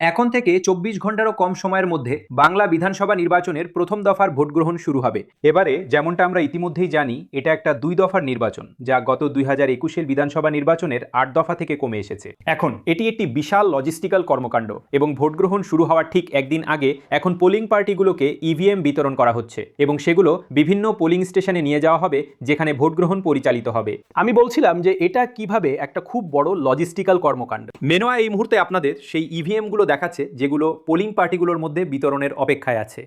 এখন থেকে ২৪ ঘন্টারও কম সময়ের মধ্যে বাংলা বিধানসভা নির্বাচনের প্রথম দফার ভোট গ্রহণ শুরু হবে। এবারে যেমনটা আমরা ইতিমধ্যেই জানি, এটা একটা ২ দফার নির্বাচন, যা গত ২০২১-এর বিধানসভা নির্বাচনের ৮ দফা থেকে কমে এসেছে। এখন এটি একটি বিশাল লজিস্টিক্যাল কর্মকাণ্ড এবং ভোট গ্রহণ শুরু হওয়ার ঠিক একদিন আগে এখন পোলিং পার্টিগুলোকে ইভিএম বিতরণ করা হচ্ছে এবং সেগুলো বিভিন্ন পোলিং স্টেশনে নিয়ে যাওয়া হবে, যেখানে ভোট গ্রহণ পরিচালিত হবে। আমি বলছিলাম যে এটা কিভাবে একটা খুব বড় লজিস্টিক্যাল কর্মকাণ্ড। মেনোয়া এই মুহূর্তে আপনাদের সেই ইভিএমগুলো দেখাচ্ছে, যেগুলো পোলিং পার্টিগুলোর মধ্যে বিতরণের অপেক্ষায় আছে।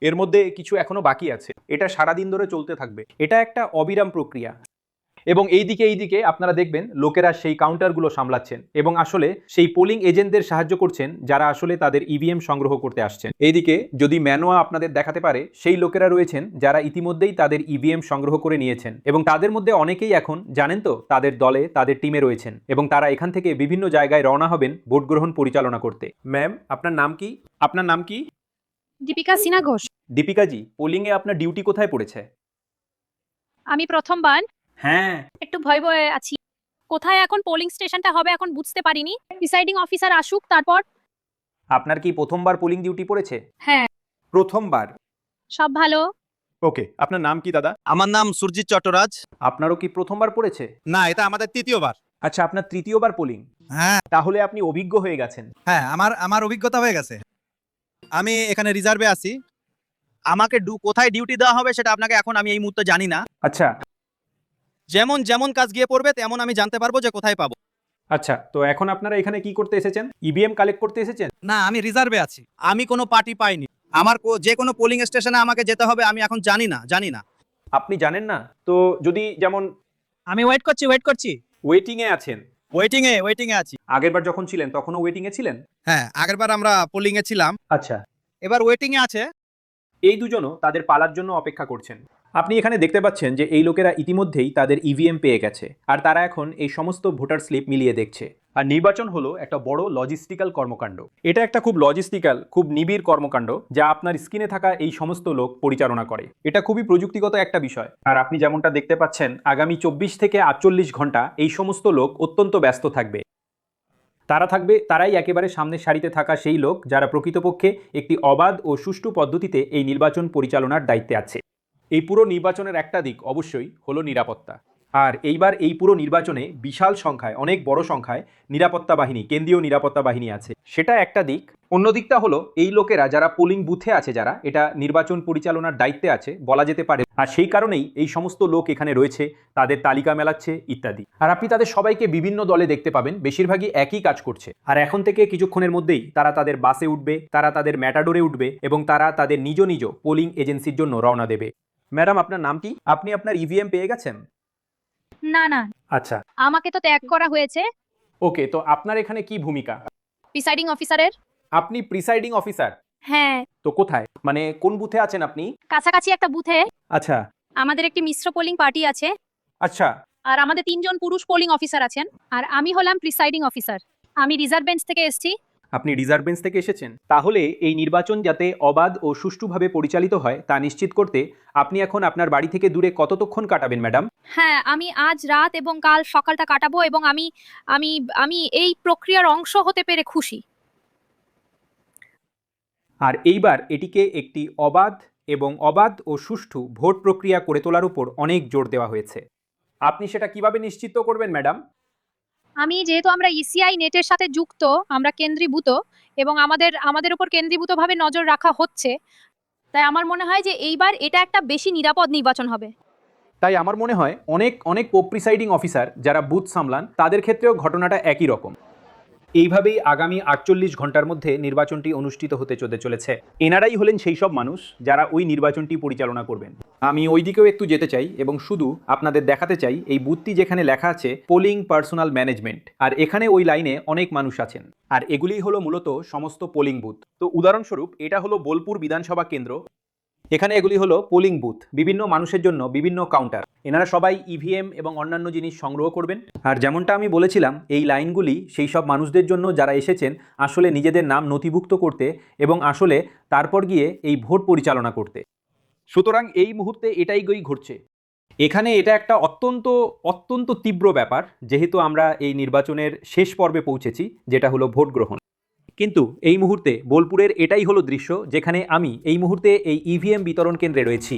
এর মধ্যে কিছু এখনো বাকি আছে। এটা সারাদিন ধরে চলতে থাকবে। এটা একটা অবিরাম প্রক্রিয়া। এবং এইদিকে আপনারা দেখবেন লোকেরা সেই কাউন্টারগুলো সামলাচ্ছেন এবং আসলে সেই পোলিং এজেন্টদের সাহায্য করছেন, যারা আসলে তাদের ইভিএম সংগ্রহ করতে আসছেন। এইদিকে যদি ম্যানোয়া আপনাদের দেখাতে পারে, সেই লোকেরা রয়েছেন যারা ইতিমধ্যেই তাদের ইভিএম সংগ্রহ করে নিয়েছেন এবং তাদের মধ্যে অনেকেই এখন জানেন তো তাদের দলে, তাদের টিমে রয়েছেন এবং তারা এখান থেকে বিভিন্ন জায়গায় রওনা হবেন ভোট গ্রহণ পরিচালনা করতে। ম্যাম, আপনার নাম কি? আপনার নাম কি? দীপিকা সিনহা ঘোষ। দীপিকাজি, পোলিংয়ে আপনার ডিউটি কোথায় পড়েছে? আমি প্রথমবার হ্যাঁ। একটু ভয় ভয়ে আছি। কোথায় এখন পোলিং স্টেশনটা হবে এখন বুঝতে পারিনি। প্রিসাইডিং অফিসার আসুক তারপর। আপনার কি প্রথমবার পোলিং ডিউটি পড়েছে? হ্যাঁ। প্রথমবার? সব ভালো। ওকে, আপনার নাম কি দাদা? আমার নাম সুরজিৎ চট্টরাজ। আপনারও কি প্রথমবার পড়েছে? না, এটা আমাদের তৃতীয়বার। আচ্ছা, আপনার তৃতীয়বার পোলিং। হ্যাঁ তাহলে আপনি অভিজ্ঞ হয়ে গেছেন। হ্যাঁ, আমার অভিজ্ঞতা হয়ে গেছে। আমি এখানে রিজার্ভে আছি। আমাকে কোথায় ডিউটি দেওয়া হবে সেটা আপনাকে এখন আমি এই মুহূর্তে জানি না। আচ্ছা যেমন যেমন কাজ গিয়ে পড়বে তেমন আমি জানতে পারবো যে কোথায় পাবো। আচ্ছা, তো এখন আপনারা এখানে কি করতে এসেছেন? ইভিএম কালেক্ট করতে এসেছেন? না, আমি রিজার্ভে আছি। আমি কোনো পার্টি পাইনি। আমার যে কোনো পোলিং স্টেশনে আমাকে যেতে হবে, আমি এখন জানি না। আপনি জানেন না? তো যদি যেমন আমি ওয়েট করছি। ওয়েটিং এ আছেন। ওয়েটিং এ আছি। আগেরবার যখন ছিলেন তখনও ওয়েটিং এ ছিলেন? হ্যাঁ, আগেরবার আমরা পোলিং এ ছিলাম। আচ্ছা, এবার ওয়েটিং এ আছে। এই দুজনও তাদের পালার জন্য অপেক্ষা করছেন। আপনি এখানে দেখতে পাচ্ছেন যে এই লোকেরা ইতিমধ্যেই তাদের ইভিএম পেয়ে গেছে আর তারা এখন এই সমস্ত ভোটার স্লিপ মিলিয়ে দেখছে। আর নির্বাচন হলো একটা বড় লজিস্টিক্যাল কর্মকাণ্ড। এটা একটা খুব লজিস্টিক্যাল, খুব নিবিড় কর্মকাণ্ড, যা আপনার স্ক্রিনে থাকা এই সমস্ত লোক পরিচালনা করে। এটা খুবই প্রযুক্তিগত একটা বিষয়। আর আপনি যেমনটা দেখতে পাচ্ছেন, আগামী ২৪ থেকে ৪৮ ঘন্টা এই সমস্ত লোক অত্যন্ত ব্যস্ত থাকবে। তারাই একেবারে সামনের সারিতে থাকা সেই লোক যারা প্রকৃতপক্ষে একটি অবাধ ও সুষ্ঠু পদ্ধতিতে এই নির্বাচন পরিচালনার দায়িত্বে আছে। এই পুরো নির্বাচনের একটা দিক অবশ্যই হলো নিরাপত্তা। আর এইবার এই পুরো নির্বাচনে বিশাল সংখ্যায়, অনেক বড় সংখ্যায় নিরাপত্তা বাহিনী, কেন্দ্রীয় নিরাপত্তা বাহিনী আছে, সেটা একটা দিক। অন্য দিকটা হলো এই লোকেরা যারা পোলিং বুথে আছে, যারা এটা নির্বাচন পরিচালনার দায়িত্বে আছে বলা যেতে পারে, আর সেই কারণেই এই সমস্ত লোক এখানে রয়েছে, তাদের তালিকা মেলাচ্ছে ইত্যাদি। আর আপনি তাদের সবাইকে বিভিন্ন দলে দেখতে পাবেন, বেশিরভাগই একই কাজ করছে। আর এখন থেকে কিছুক্ষণের মধ্যেই তারা তাদের বাসে উঠবে, তারা তাদের ম্যাটাডোরে উঠবে এবং তারা তাদের নিজ নিজ পোলিং এজেন্সির জন্য রওনা দেবে। ম্যাডাম, আপনার নাম কি? আপনি আপনার ইভিএম পেয়ে গেছেন? না না, আচ্ছা, আমাকে তো ত্যাগ করা হয়েছে ওকে, তো আপনার এখানে কি ভূমিকা? প্রিসাইডিং অফিসারের। আপনি প্রিসাইডিং অফিসার? হ্যাঁ, তো কোথায়, মানে কোন বুথে আছেন আপনি? কাছাকাছি একটা বুথে। আচ্ছা আমাদের একটি মিশ্র পোলিং পার্টি আছে আচ্ছা। আর আমাদের ৩ জন পুরুষ পোলিং অফিসার আছেন আর আমি হলাম প্রিসাইডিং অফিসার। আমি রিজার্ভ বেঞ্চ থেকে এসেছি। আপনি রিজার্ভ বেঞ্চ থেকে এসেছেন? তাহলে এই নির্বাচন যাতে অবাধ ও সুষ্ঠুভাবে পরিচালিত হয় তা নিশ্চিত করতে আপনি এখন আপনার বাড়ি থেকে দূরে কতক্ষণ কাটাবেন ম্যাডাম? হ্যাঁ, আমি আজ রাত এবং কাল সকালটা কাটাবো এবং আমি আমি আমি এই প্রক্রিয়ার অংশ হতে পেরে খুশি। আর এইবার এটিকে একটি অবাধ ও সুষ্ঠু ভোট প্রক্রিয়া করে তোলার উপর অনেক জোর দেওয়া হয়েছে। আপনি সেটা কিভাবে নিশ্চিত করবেন ম্যাডাম? আমি যেহেতু আমরা ইসিআই নেটের সাথে যুক্ত, আমরা কেন্দ্রীভূত এবং আমাদের উপর কেন্দ্রীভূতভাবে নজর রাখা হচ্ছে, তাই আমার মনে হয় যে এইবার এটা একটা বেশি নিরাপদ নির্বাচন হবে। তাই আমার মনে হয় অনেক অনেক প্রিসাইডিং অফিসার যারা বুথ সামলান তাদের ক্ষেত্রেও ঘটনাটা একই রকম। এইভাবেই আগামী ৪৮ ঘন্টার মধ্যে নির্বাচনটি অনুষ্ঠিত হতে চলেছে। এনারাই হলেন সেই সব মানুষ যারা ওই নির্বাচনটি পরিচালনা করবেন। আমি ওই দিকেও একটু যেতে চাই এবং শুধু আপনাদের দেখাতে চাই এই বুথটি যেখানে লেখা আছে পোলিং পার্সোনাল ম্যানেজমেন্ট, আর এখানে ওই লাইনে অনেক মানুষ আছেন। আর এগুলিই হলো মূলত সমস্ত পোলিং বুথ। তো উদাহরণস্বরূপ এটা হলো বোলপুর বিধানসভা কেন্দ্র। এখানে এগুলি হলো পোলিং বুথ, বিভিন্ন মানুষের জন্য বিভিন্ন কাউন্টার। এনারা সবাই ইভিএম এবং অন্যান্য জিনিস সংগ্রহ করবেন। আর যেমনটা আমি বলেছিলাম, এই লাইনগুলি সেই সব মানুষদের জন্য যারা এসেছেন আসলে নিজেদের নাম নথিভুক্ত করতে এবং আসলে তারপর গিয়ে এই ভোট পরিচালনা করতে। সুতরাং এই মুহূর্তে এটাই ঘটছে এখানে। এটা একটা অত্যন্ত তীব্র ব্যাপার, যেহেতু আমরা এই নির্বাচনের শেষ পর্বে পৌঁছেছি, যেটা হলো ভোট গ্রহণ। কিন্তু এই মুহূর্তে বোলপুরের এটাই হলো দৃশ্য, যেখানে আমি এই মুহূর্তে এই ইভিএম বিতরণ কেন্দ্রে রয়েছি।